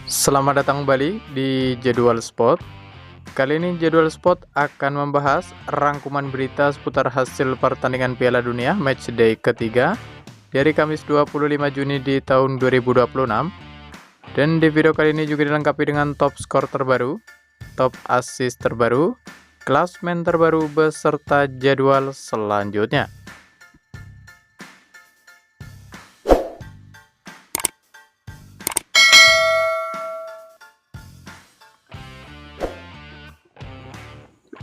Selamat datang kembali di Jadwal Sport. Kali ini Jadwal Sport akan membahas rangkuman berita seputar hasil pertandingan Piala Dunia Matchday ketiga dari Kamis 25 Juni di tahun 2026. Dan di video kali ini juga dilengkapi dengan top skor terbaru, top assist terbaru, klasmen terbaru beserta jadwal selanjutnya.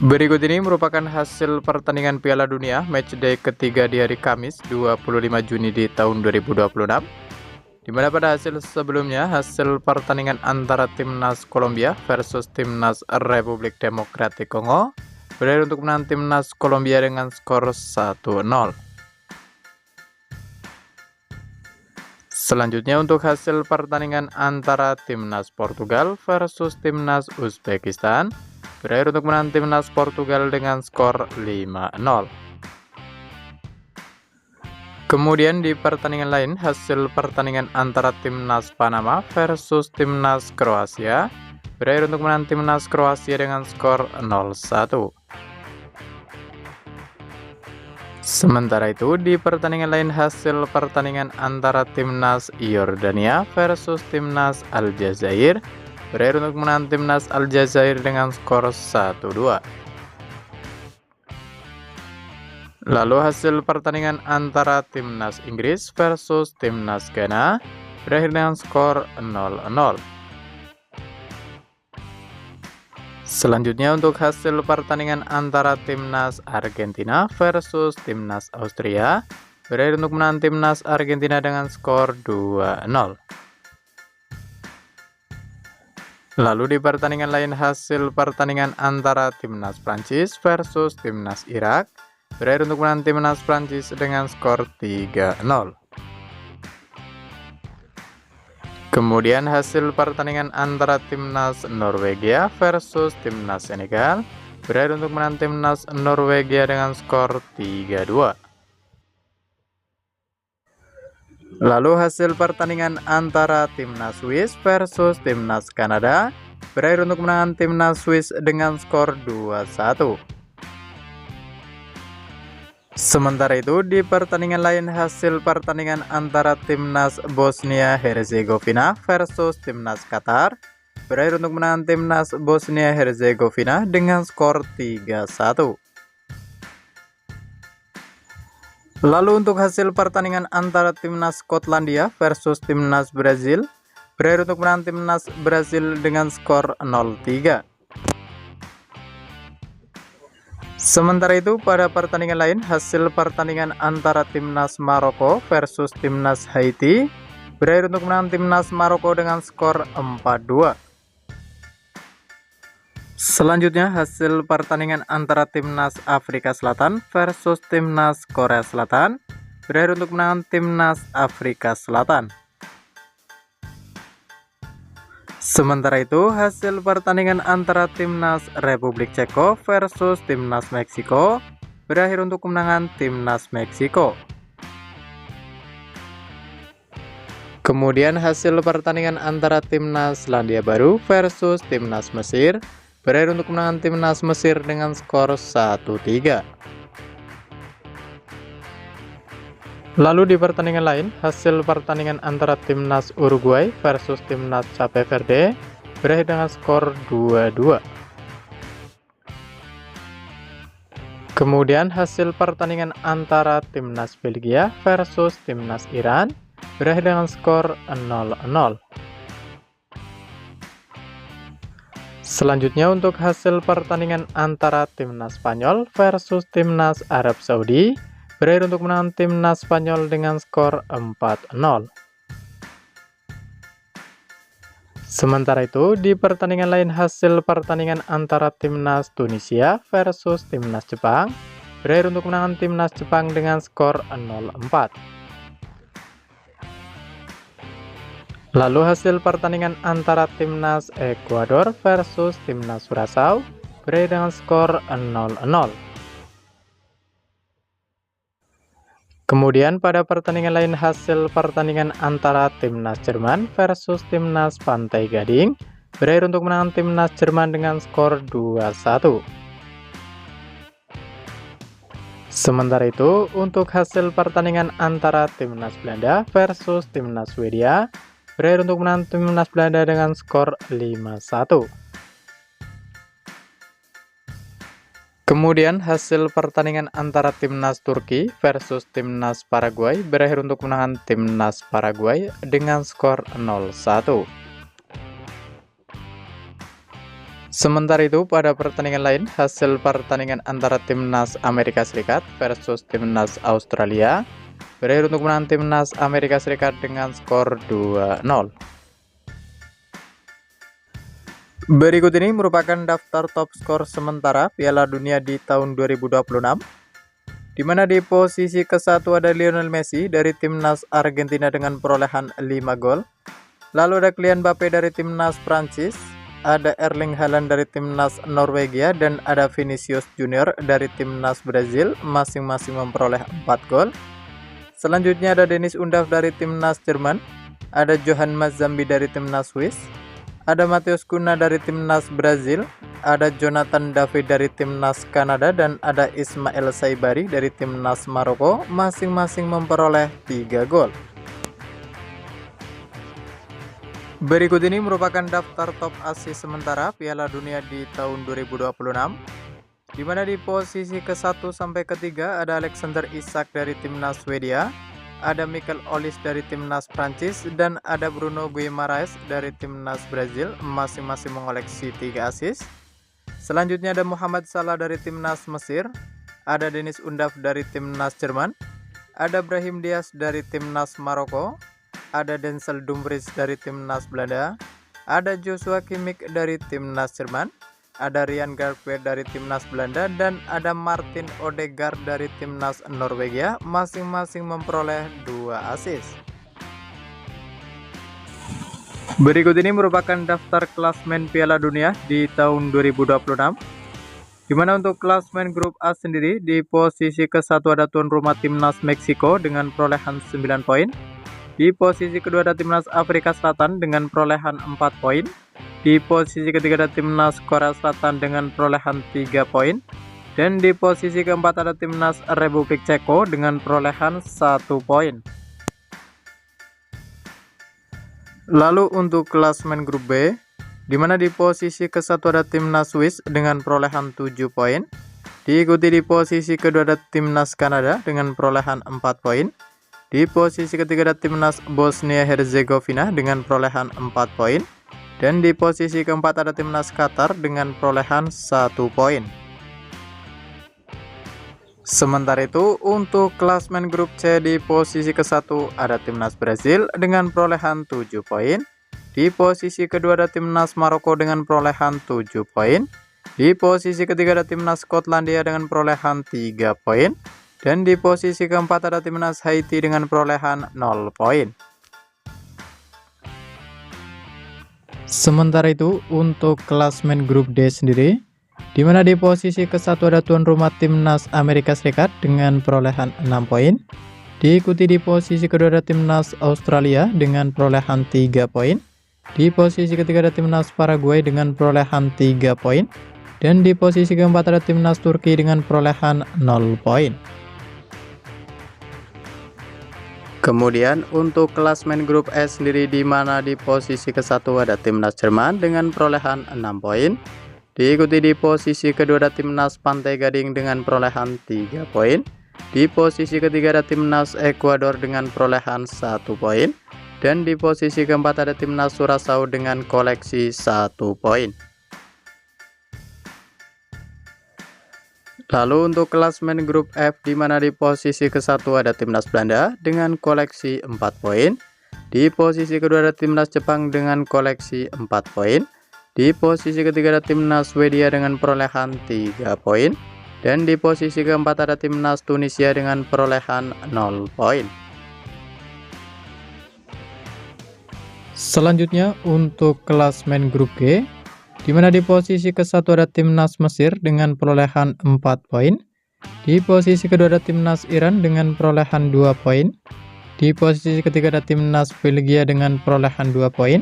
Berikut ini merupakan hasil pertandingan Piala Dunia Matchday ketiga di hari Kamis 25 Juni di tahun 2026. Di mana pada hasil sebelumnya, hasil pertandingan antara Timnas Kolombia versus Timnas Republik Demokratik Kongo berakhir untuk menang Timnas Kolombia dengan skor 1-0. Selanjutnya untuk hasil pertandingan antara Timnas Portugal versus Timnas Uzbekistan berakhir untuk menang Timnas Portugal dengan skor 5-0. Kemudian di pertandingan lain, hasil pertandingan antara Timnas Panama versus Timnas Kroasia berakhir untuk menang Timnas Kroasia dengan skor 0-1. Sementara itu, di pertandingan lain, hasil pertandingan antara Timnas Yordania versus Timnas Aljazair berakhir untuk menang Timnas Aljazair dengan skor 1-2. Lalu hasil pertandingan antara Timnas Inggris versus Timnas Ghana berakhir dengan skor 0-0. Selanjutnya untuk hasil pertandingan antara Timnas Argentina versus Timnas Austria berakhir untuk menang Timnas Argentina dengan skor 2-0. Lalu di pertandingan lain, hasil pertandingan antara Timnas Prancis versus Timnas Irak berakhir untuk menang Timnas Prancis dengan skor 3-0. Kemudian hasil pertandingan antara Timnas Norwegia versus Timnas Senegal berakhir untuk menang Timnas Norwegia dengan skor 3-2. Lalu hasil pertandingan antara Timnas Swiss versus Timnas Kanada berakhir untuk menang Timnas Swiss dengan skor 2-1. Sementara itu di pertandingan lain, hasil pertandingan antara Timnas Bosnia Herzegovina versus Timnas Qatar berakhir untuk menang Timnas Bosnia Herzegovina dengan skor 3-1. Lalu untuk hasil pertandingan antara Timnas Skotlandia versus Timnas Brazil berakhir untuk menang Timnas Brazil dengan skor 0-3. Sementara itu pada pertandingan lain, hasil pertandingan antara Timnas Maroko versus Timnas Haiti berakhir untuk menang Timnas Maroko dengan skor 4-2. Selanjutnya hasil pertandingan antara Timnas Afrika Selatan versus Timnas Korea Selatan berakhir untuk menang Timnas Afrika Selatan. Sementara itu hasil pertandingan antara Timnas Republik Ceko versus Timnas Meksiko berakhir untuk kemenangan Timnas Meksiko. Kemudian hasil pertandingan antara Timnas Selandia Baru versus Timnas Mesir berakhir untuk kemenangan Timnas Mesir dengan skor 1-3. Lalu di pertandingan lain, hasil pertandingan antara Timnas Uruguay versus Timnas Cape Verde berakhir dengan skor 2-2. Kemudian hasil pertandingan antara Timnas Belgia versus Timnas Iran berakhir dengan skor 0-0. Selanjutnya untuk hasil pertandingan antara Timnas Spanyol versus Timnas Arab Saudi berakhir untuk menang Timnas Spanyol dengan skor 4-0. Sementara itu di pertandingan lain, hasil pertandingan antara Timnas Tunisia versus Timnas Jepang berakhir untuk menang Timnas Jepang dengan skor 0-4. Lalu hasil pertandingan antara Timnas Ekuador versus Timnas Curaçao berakhir dengan skor 0-0. Kemudian pada pertandingan lain hasil pertandingan antara Timnas Jerman versus Timnas Pantai Gading berakhir untuk menang Timnas Jerman dengan skor 2-1. Sementara itu untuk hasil pertandingan antara Timnas Belanda versus Timnas Swedia berakhir untuk menang Timnas Belanda dengan skor 5-1. Kemudian hasil pertandingan antara Timnas Turki versus Timnas Paraguay berakhir untuk menang Timnas Paraguay dengan skor 0-1. Sementara itu pada pertandingan lain hasil pertandingan antara Timnas Amerika Serikat versus Timnas Australia berakhir untuk menang Timnas Amerika Serikat dengan skor 2-0. Berikut ini merupakan daftar top skor sementara Piala Dunia di tahun 2026, di mana di posisi ke-1 ada Lionel Messi dari Timnas Argentina dengan perolehan 5 gol. Lalu ada Kylian Mbappe dari Timnas Prancis, ada Erling Haaland dari Timnas Norwegia, dan ada Vinicius Junior dari Timnas Brazil, masing-masing memperoleh 4 gol. Selanjutnya ada Deniz Undav dari Timnas Jerman, ada Johan Mazambi dari Timnas Swiss, ada Matheus Cunha dari Timnas Brazil, ada Jonathan David dari Timnas Kanada, dan ada Ismail Saibari dari Timnas Maroko, masing-masing memperoleh 3 gol. Berikut ini merupakan daftar top asis sementara Piala Dunia di tahun 2026, di mana di posisi ke-1 sampai ke-3 ada Alexander Isak dari Timnas Swedia, ada Michael Olise dari Timnas Prancis, dan ada Bruno Guimaraes dari Timnas Brazil, masing-masing mengoleksi 3 assist. Selanjutnya ada Muhammad Salah dari Timnas Mesir, ada Deniz Undav dari Timnas Jerman, ada Brahim Diaz dari Timnas Maroko, ada Denzel Dumfries dari Timnas Belanda, ada Joshua Kimmich dari Timnas Jerman, ada Ryan Gravenberch dari Timnas Belanda, dan ada Martin Odegaard dari Timnas Norwegia, masing-masing memperoleh 2 assist. Berikut ini merupakan daftar klasmen Piala Dunia di tahun 2026, di mana untuk klasmen grup A sendiri di posisi ke-1 ada tuan rumah Timnas Meksiko dengan perolehan 9 poin. Di posisi kedua ada Timnas Afrika Selatan dengan perolehan 4 poin. Di posisi ketiga ada Timnas Korea Selatan dengan perolehan 3 poin. Dan di posisi keempat ada Timnas Republik Ceko dengan perolehan 1 poin. Lalu untuk klasmen grup B, di mana di posisi ke-1 ada Timnas Swiss dengan perolehan 7 poin. Diikuti di posisi kedua ada Timnas Kanada dengan perolehan 4 poin. Di posisi ketiga ada Timnas Bosnia Herzegovina dengan perolehan 4 poin. Dan di posisi keempat ada Timnas Qatar dengan perolehan 1 poin. Sementara itu untuk klasmen grup C di posisi ke-1 ada Timnas Brazil dengan perolehan 7 poin. Di posisi kedua ada Timnas Maroko dengan perolehan 7 poin. Di posisi ketiga ada Timnas Skotlandia dengan perolehan 3 poin. Dan di posisi keempat ada Timnas Haiti dengan perolehan 0 poin. Sementara itu untuk klasmen grup D sendiri, di mana di posisi ke-1 ada tuan rumah Timnas Amerika Serikat dengan perolehan 6 poin. Diikuti di posisi kedua ada Timnas Australia dengan perolehan 3 poin. Di posisi ketiga ada Timnas Paraguay dengan perolehan 3 poin. Dan di posisi keempat ada Timnas Turki dengan perolehan 0 poin. Kemudian untuk klasmen grup E sendiri, di mana di posisi ke-1 ada Timnas Jerman dengan perolehan 6 poin. Diikuti di posisi kedua ada Timnas Pantai Gading dengan perolehan 3 poin. Di posisi ketiga ada Timnas Ekuador dengan perolehan 1 poin. Dan di posisi keempat ada Timnas Curaçao dengan koleksi 1 poin. Lalu untuk klasmen grup F, di mana di posisi ke-1 ada Timnas Belanda dengan koleksi 4 poin. Di posisi kedua ada Timnas Jepang dengan koleksi 4 poin. Di posisi ketiga ada Timnas Swedia dengan perolehan 3 poin. Dan di posisi keempat ada Timnas Tunisia dengan perolehan 0 poin. Selanjutnya untuk klasmen grup G, di mana di posisi ke-1 ada Timnas Mesir dengan perolehan 4 poin. Di posisi kedua ada timnas Iran dengan perolehan 2 poin. Di posisi ketiga ada timnas Belgia dengan perolehan 2 poin.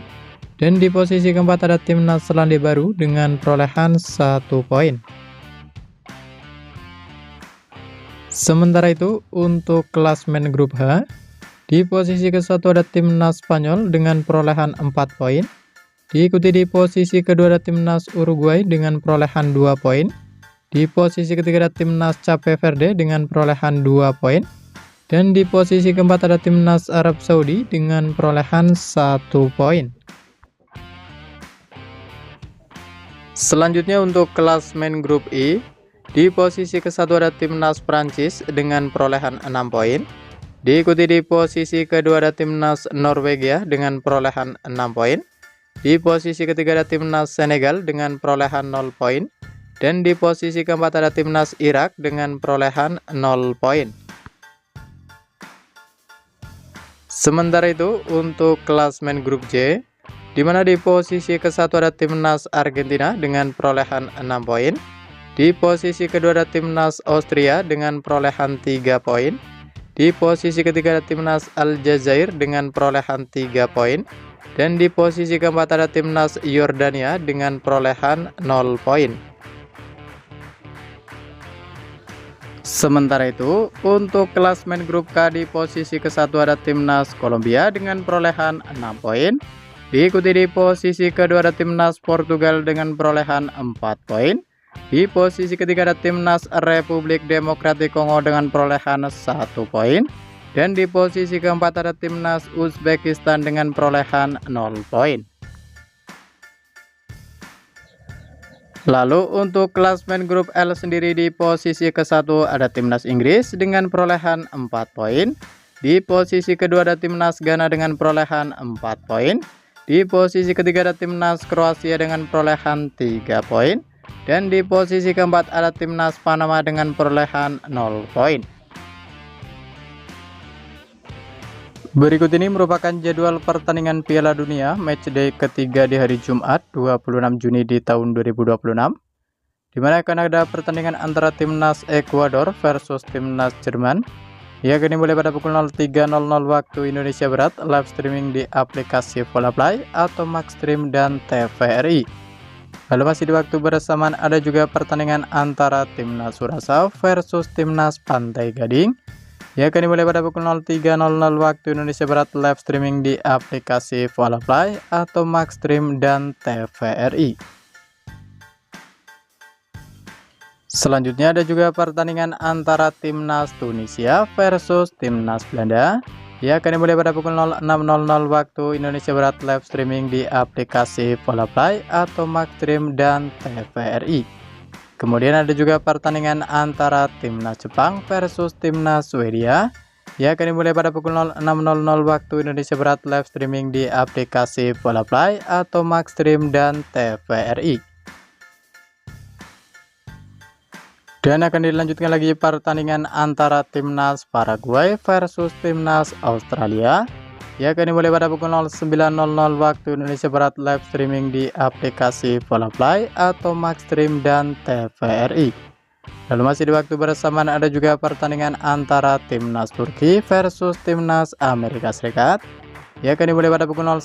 Dan di posisi keempat ada timnas Selandia Baru dengan perolehan 1 poin. Sementara itu, untuk klasmen grup H, di posisi ke-1 ada timnas Spanyol dengan perolehan 4 poin. Diikuti di posisi kedua ada timnas Uruguay dengan perolehan 2 poin. Di posisi ketiga ada timnas Cape Verde dengan perolehan 2 poin. Dan di posisi keempat ada timnas Arab Saudi dengan perolehan 1 poin. Selanjutnya untuk klasmen grup I, di posisi ke-1 ada timnas Prancis dengan perolehan 6 poin. Diikuti di posisi kedua ada timnas Norwegia dengan perolehan 6 poin. Di posisi ketiga ada timnas Senegal dengan perolehan 0 poin. Dan di posisi keempat ada timnas Irak dengan perolehan 0 poin. Sementara itu untuk klasmen grup J, di mana di posisi ke-1 ada timnas Argentina dengan perolehan 6 poin. Di posisi kedua ada timnas Austria dengan perolehan 3 poin. Di posisi ketiga ada timnas Aljazair dengan perolehan 3 poin. Dan di posisi keempat ada timnas Yordania dengan perolehan 0 poin. Sementara itu, untuk klasmen grup K di posisi ke-1 ada timnas Kolombia dengan perolehan 6 poin. Diikuti di posisi kedua ada timnas Portugal dengan perolehan 4 poin. Di posisi ketiga ada timnas Republik Demokratik Kongo dengan perolehan 1 poin. Dan di posisi keempat ada timnas Uzbekistan dengan perolehan 0 poin. Lalu untuk klasmen grup L sendiri di posisi ke-1 ada timnas Inggris dengan perolehan 4 poin. Di posisi kedua ada timnas Ghana dengan perolehan 4 poin. Di posisi ketiga ada timnas Kroasia dengan perolehan 3 poin. Dan di posisi keempat ada timnas Panama dengan perolehan 0 poin. Berikut ini merupakan jadwal pertandingan Piala Dunia matchday ketiga di hari Jumat 26 Juni di tahun 2026. Di mana akan ada pertandingan antara timnas Ekuador versus timnas Jerman. Ia akan dimulai pada pukul 03.00 waktu Indonesia Barat, live streaming di aplikasi Volaplay atau Maxstream dan TVRI. Lalu masih di waktu bersamaan ada juga pertandingan antara timnas Curaçao versus timnas Pantai Gading. Ia akan dimulai pada pukul 03.00 waktu Indonesia Barat, live streaming di aplikasi Volaplay atau Maxstream dan TVRI. Selanjutnya ada juga pertandingan antara timnas Tunisia versus timnas Belanda. Ia akan dimulai pada pukul 06.00 waktu Indonesia Barat, live streaming di aplikasi Volaplay atau Maxstream dan TVRI. Kemudian ada juga pertandingan antara timnas Jepang versus timnas Swedia. Ia akan dimulai pada pukul 06.00 waktu Indonesia Barat, live streaming di aplikasi Volaplay atau Maxstream dan TVRI. Dan akan dilanjutkan lagi pertandingan antara timnas Paraguay versus timnas Australia. Ia akan dimulai pada pukul 09.00 waktu Indonesia Barat, live streaming di aplikasi Volaplay atau Maxstream dan TVRI. Lalu masih di waktu bersamaan ada juga pertandingan antara timnas Turki versus timnas Amerika Serikat. Ia akan dimulai pada pukul 09.00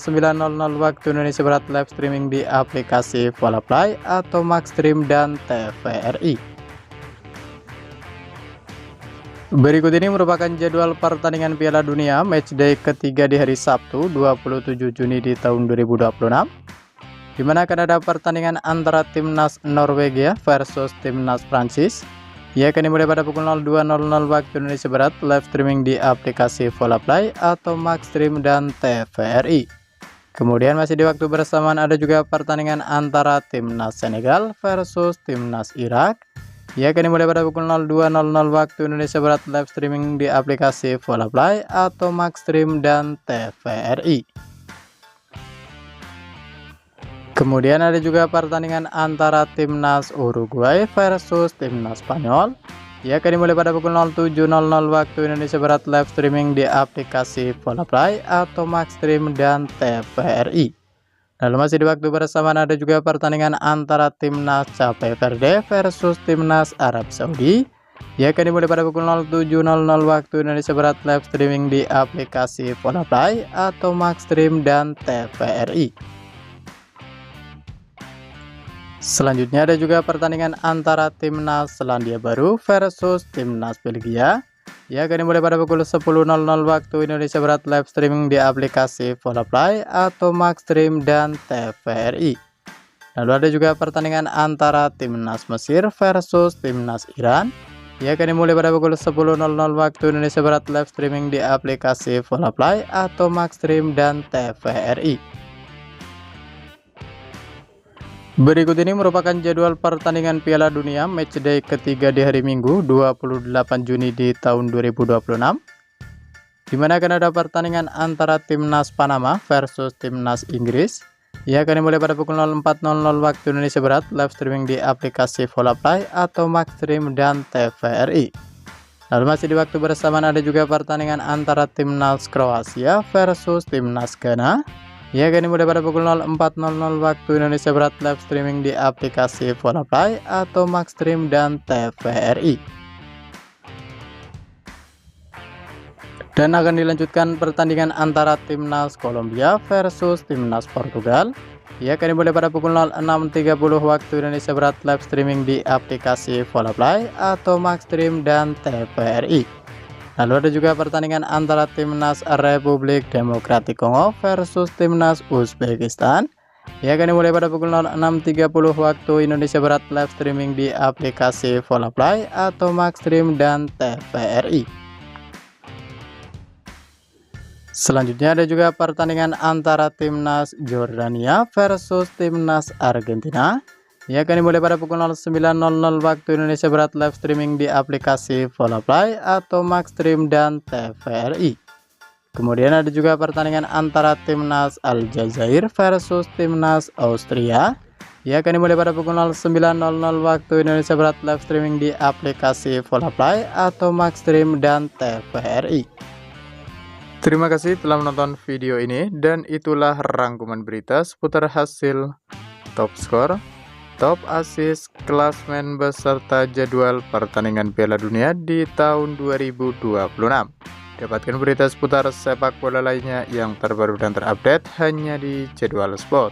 waktu Indonesia Barat, live streaming di aplikasi Volaplay atau Maxstream dan TVRI. Berikut ini merupakan jadwal pertandingan Piala Dunia matchday ketiga di hari Sabtu 27 Juni di tahun 2026. Di mana akan ada pertandingan antara timnas Norwegia versus timnas Prancis. Ia akan dimulai pada pukul 02.00 waktu Indonesia Barat, live streaming di aplikasi Volaplay atau Maxstream dan TVRI. Kemudian masih di waktu bersamaan ada juga pertandingan antara timnas Senegal versus timnas Irak. Ia akan dimulai pada pukul 02.00 waktu Indonesia Barat, live streaming di aplikasi Volaplay atau Maxstream dan TVRI. Kemudian ada juga pertandingan antara timnas Uruguay versus timnas Spanyol. Ia akan dimulai pada pukul 07.00 waktu Indonesia Barat, live streaming di aplikasi Volaplay atau Maxstream dan TVRI. Lalu masih di waktu bersamaan ada juga pertandingan antara timnas Cape Verde versus timnas Arab Saudi. Ya, akan dimulai pada pukul 07.00 waktu Indonesia Barat, live streaming di aplikasi Monaplay atau Maxstream dan TVRI. Selanjutnya ada juga pertandingan antara Timnas Selandia Baru versus Timnas Belgia. Ya, akan dimulai pada pukul 10.00 waktu Indonesia Barat, live streaming di aplikasi Monaplay atau Maxstream dan TVRI. Lalu ada juga pertandingan antara Timnas Mesir versus Timnas Iran. Ya, akan dimulai pada pukul 10.00 waktu Indonesia Barat, live streaming di aplikasi Monaplay atau Maxstream dan TVRI. Berikut ini merupakan jadwal pertandingan Piala Dunia matchday ketiga di hari Minggu 28 Juni di tahun 2026. Di mana akan ada pertandingan antara Timnas Panama versus Timnas Inggris. Ya, akan dimulai pada pukul 04.00 waktu Indonesia Barat, live streaming di aplikasi Monaplay atau Maxstream dan TVRI. Lalu masih di waktu bersamaan ada juga pertandingan antara Timnas Kroasia versus Timnas Ghana. Ya, akan dimulai pada pukul 04.00 waktu Indonesia Barat, live streaming di aplikasi Monaplay atau Maxstream dan TVRI. Dan akan dilanjutkan pertandingan antara Timnas Kolombia versus Timnas Portugal. Ya, akan dimulai pada pukul 06.30 waktu Indonesia Barat, live streaming di aplikasi Monaplay atau Maxstream dan TVRI. Lalu ada juga pertandingan antara Timnas Republik Demokratik Kongo versus Timnas Uzbekistan. Ya, akan dimulai pada pukul 06.30 waktu Indonesia Barat, live streaming di aplikasi Monaplay atau Maxstream dan TVRI. Selanjutnya ada juga pertandingan antara Timnas Jordania versus Timnas Argentina. Ya, akan dimulai pada pukul 09.00 waktu Indonesia Barat, live streaming di aplikasi Monaplay atau Maxstream dan TVRI. Kemudian ada juga pertandingan antara Timnas Aljazair versus Timnas Austria. Ya, akan dimulai pada pukul 09.00 waktu Indonesia Barat, live streaming di aplikasi Monaplay atau Maxstream dan TVRI. Terima kasih telah menonton video ini, dan itulah rangkuman berita seputar hasil top skor, top assist, klasmen beserta jadwal pertandingan Piala Dunia di tahun 2026. Dapatkan berita seputar sepak bola lainnya yang terbaru dan terupdate hanya di Jadwal Sport.